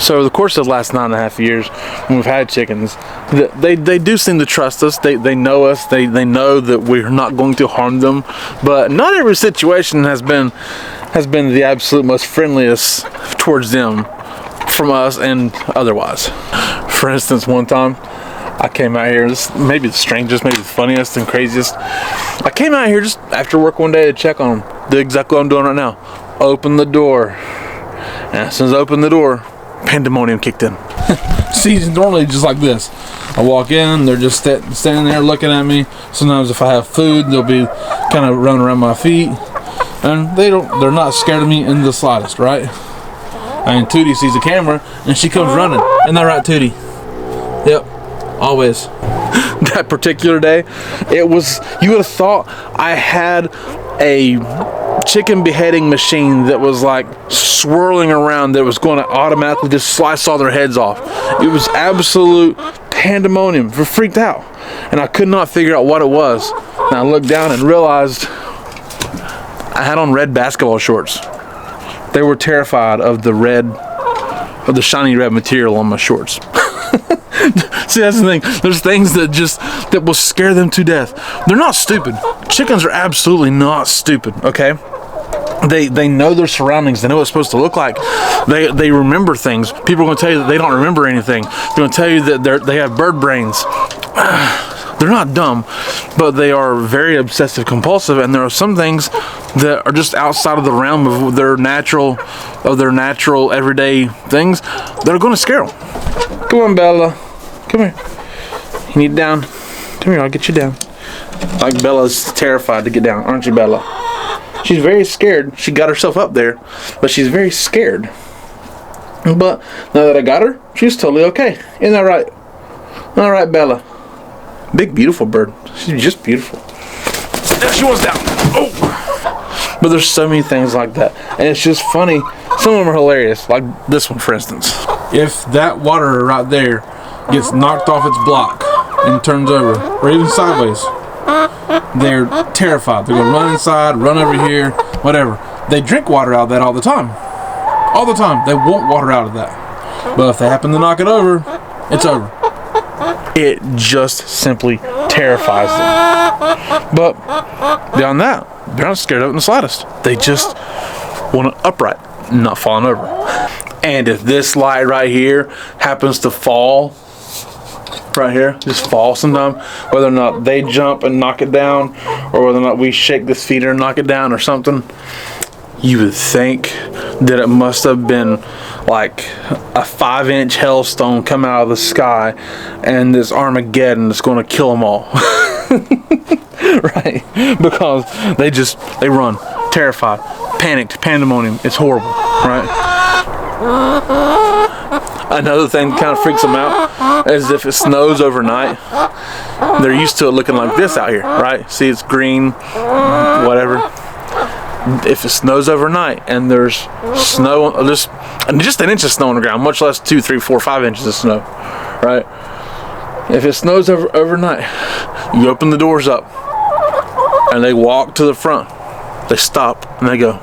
So over the course of the last 9.5 years, when we've had chickens, they do seem to trust us. They know us. They know that we're not going to harm them. But not every situation has been the absolute most friendliest towards them, from us and otherwise. For instance, one time I came out here, this may be the strangest, maybe the funniest and craziest. I came out here just after work one day to check on them. Do exactly what I'm doing right now. Open the door. And as soon as I opened the door, pandemonium kicked in. See, it's normally just like this. I walk in, they're just standing there looking at me. Sometimes if I have food, they'll be kind of running around my feet. And they're not scared of me in the slightest, right? And Tootie sees the camera and she comes running. Isn't that right, Tootie? Yep, always. That particular day, you would have thought I had a chicken beheading machine that was like swirling around that was going to automatically just slice all their heads off. It was absolute pandemonium. I freaked out and I could not figure out what it was. And I looked down and realized I had on red basketball shorts. They were terrified of the shiny red material on my shorts. See, that's the thing. There's things that will scare them to death. They're not stupid. Chickens are absolutely not stupid, okay? They know their surroundings. They know what it's supposed to look like. They remember things. People are going to tell you that they don't remember anything. They're going to tell you that they have bird brains. They're not dumb, but they are very obsessive compulsive, and there are some things that are just outside of the realm of their natural everyday things that are going to scare them. Come on, Bella. Come here. You need down. Come here, I'll get you down. Like Bella's terrified to get down, aren't you, Bella? She's very scared. She got herself up there, but she's very scared. But now that I got her, she's totally okay. Isn't that right? All right, Bella. Big, beautiful bird. She's just beautiful. There she was down. Oh! But there's so many things like that. And it's just funny. Some of them are hilarious. Like this one, for instance. If that water right there gets knocked off its block and turns over, or even sideways, they're terrified. They're going to run inside, run over here, whatever. They drink water out of that all the time. All the time. They want water out of that. But if they happen to knock it over, it's over. It just simply terrifies them. But beyond that, they're not scared of it in the slightest. They just want it upright, not falling over. And if this light right here happens to fall, right here, just fall sometime, whether or not they jump and knock it down, or whether or not we shake this feeder and knock it down or something, you would think that it must have been like a 5-inch hailstone come out of the sky and this Armageddon is going to kill them all. Right? Because they run terrified, panicked, pandemonium. It's horrible, right? Another thing that kind of freaks them out is if it snows overnight. They're used to it looking like this out here, right? See, it's green, whatever. If it snows overnight and there's snow, just an inch of snow on the ground, much less 2, 3, 4, 5 inches of snow, right? If it snows overnight, you open the doors up and they walk to the front. They stop and they go.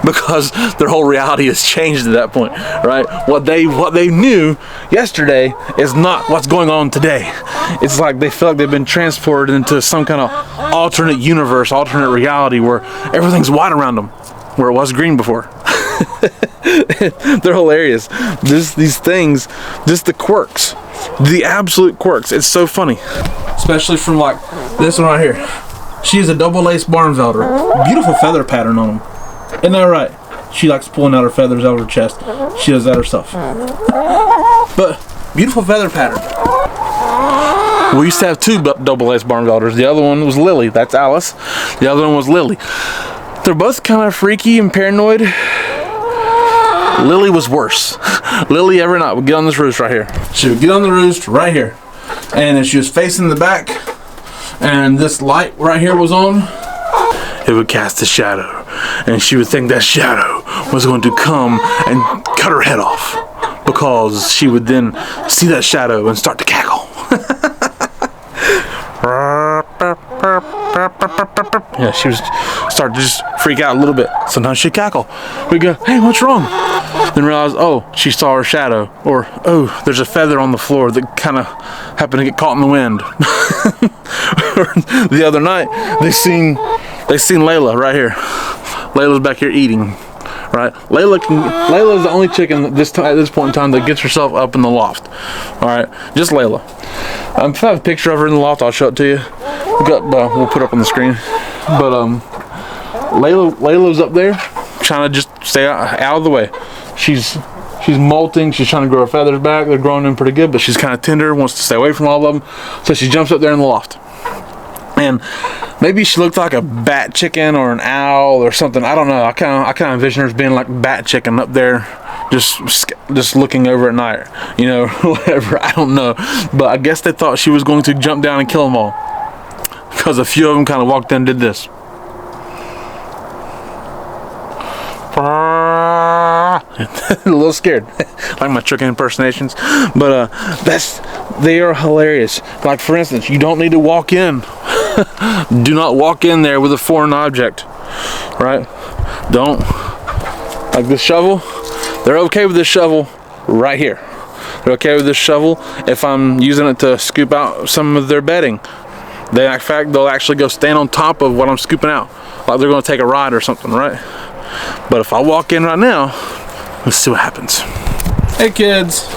Because their whole reality has changed at that point, right? What they knew yesterday is not what's going on today. It's like they feel like they've been transported into some kind of alternate universe, alternate reality where everything's white around them, where it was green before. They're hilarious. These things, just the quirks, the absolute quirks. It's so funny. Especially from like this one right here. She is a double-laced Barnvelder. Beautiful feather pattern on them. Isn't that right? She likes pulling out her feathers out of her chest. She does that herself. But beautiful feather pattern. We used to have 2 double-laced Barnvelders. The other one was Lily. That's Alice. The other one was Lily. They're both kind of freaky and paranoid. Lily was worse. Lily every night would get on this roost right here. She would get on the roost right here. And if she was facing the back and this light right here was on, it would cast a shadow. And she would think that shadow was going to come and cut her head off. Because she would then see that shadow and start to cackle. Yeah, she was start to just freak out a little bit. Sometimes she'd cackle. We go, hey, what's wrong? Then realize, oh, she saw her shadow, or oh, there's a feather on the floor that kind of happened to get caught in the wind. The other night, they seen Layla right here. Layla's back here eating. Right, Layla's the only chicken at this point in time that gets herself up in the loft. All right, just Layla. If I have a picture of her in the loft, I'll show it to you. We'll put it up on the screen. But Layla's up there, trying to just stay out of the way. She's molting. She's trying to grow her feathers back. They're growing in pretty good, but she's kind of tender. Wants to stay away from all of them. So she jumps up there in the loft. And maybe she looked like a bat chicken or an owl or something. I don't know. I kind of envision her as being like bat chicken up there, just looking over at night. You know, whatever. I don't know. But I guess they thought she was going to jump down and kill them all, because a few of them kind of walked in and did this. A little scared, like my chicken impersonations, but they are hilarious. Like, for instance, you don't need to walk in. Do not walk in there with a foreign object, right? Don't. Like this shovel, they're okay with this shovel right here. They're okay with this shovel if I'm using it to scoop out some of their bedding. In fact, they'll actually go stand on top of what I'm scooping out, like they're going to take a ride or something, right? But if I walk in right now, let's see what happens. Hey, kids.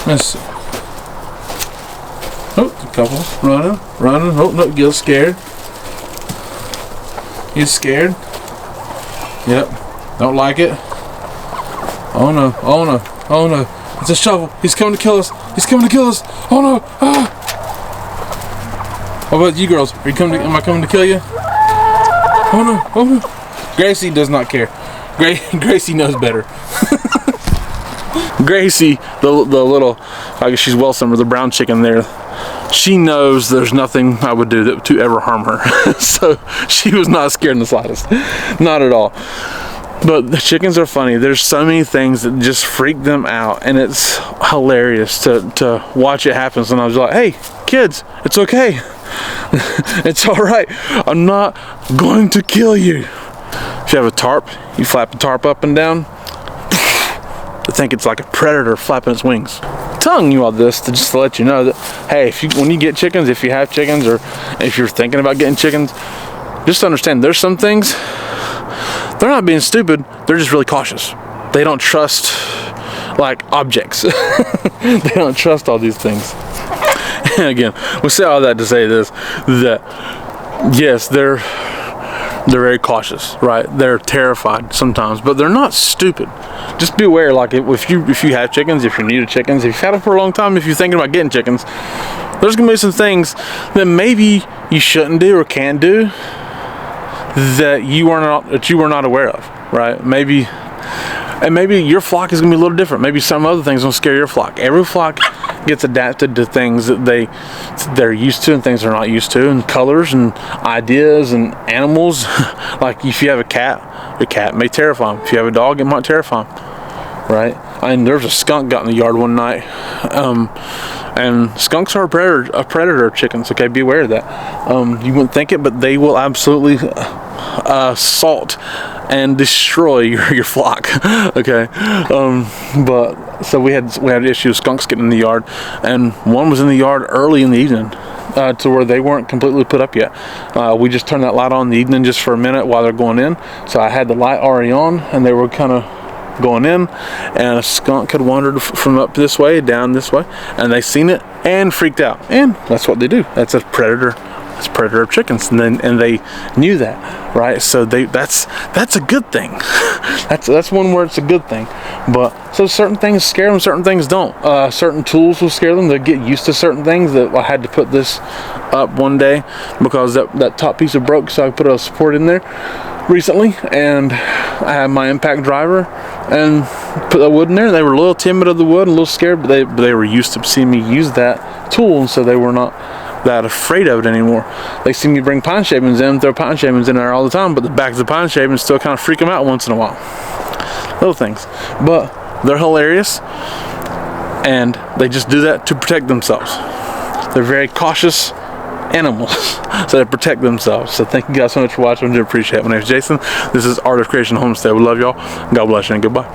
Let's see. Oh, a couple running. Oh, no, Gil's scared. He's scared. Yep. Don't like it. Oh no! It's a shovel. He's coming to kill us. Oh no! Ah! What about you girls? Am I coming to kill you? Oh no! Gracie does not care. Gracie knows better. Gracie, the little, I guess she's Wilson, or the brown chicken there, she knows there's nothing I would do to ever harm her. So she was not scared in the slightest. Not at all. But the chickens are funny. There's so many things that just freak them out, and it's hilarious to watch it happen. And I was like, hey, kids, it's okay. It's all right. I'm not going to kill you. If you have a tarp, you flap the tarp up and down. I think it's like a predator flapping its wings. Telling you all this just to let you know that, hey, when you get chickens, if you have chickens, or if you're thinking about getting chickens, just understand there's some things, they're not being stupid, they're just really cautious. They don't trust, like, objects. They don't trust all these things. And again, we say all that to say this, that yes, they're very cautious, right? They're terrified sometimes, but they're not stupid. Just be aware, like, if you have chickens, if you're new to chickens, if you've had them for a long time, if you're thinking about getting chickens, there's gonna be some things that maybe you shouldn't do or can't do that you were not aware of, right? Maybe your flock is gonna be a little different. Maybe some other things gonna scare your flock. Every flock gets adapted to things that they're used to and things they're not used to, and colors and ideas and animals. Like, if you have a cat, your cat may terrify them. If you have a dog, it might terrify them, right? I mean, there's a skunk got in the yard one night, and skunks are a predator of chickens. Okay, be aware of that. You wouldn't think it, but they will absolutely assault and destroy your flock. Okay, but so we had issues with skunks getting in the yard, and one was in the yard early in the evening, to where they weren't completely put up yet. We just turned that light on in the evening just for a minute while they're going in. So I had the light already on, and they were kind of going in, and a skunk had wandered from up this way down this way, and they seen it and freaked out. And that's what they do. That's a predator. It's a predator of chickens, and they knew that, right? So that's a good thing. That's one where it's a good thing. But so certain things scare them, certain things don't. Certain tools will scare them. They get used to certain things. That I had to put this up one day because that top piece of broke, so I put a support in there recently, and I had my impact driver and put the wood in there. And they were a little timid of the wood and a little scared, but they were used to seeing me use that tool, and so they were not that afraid of it anymore. They see me bring pine shavings in, throw pine shavings in there all the time, but the backs of the pine shavings still kind of freak them out once in a while. Little things, but they're hilarious, and they just do that to protect themselves. They're very cautious animals, so they protect themselves. So thank you guys so much for watching. I do appreciate it. My name is Jason. This is Art of Creation Homestead. We love y'all. God bless you and goodbye.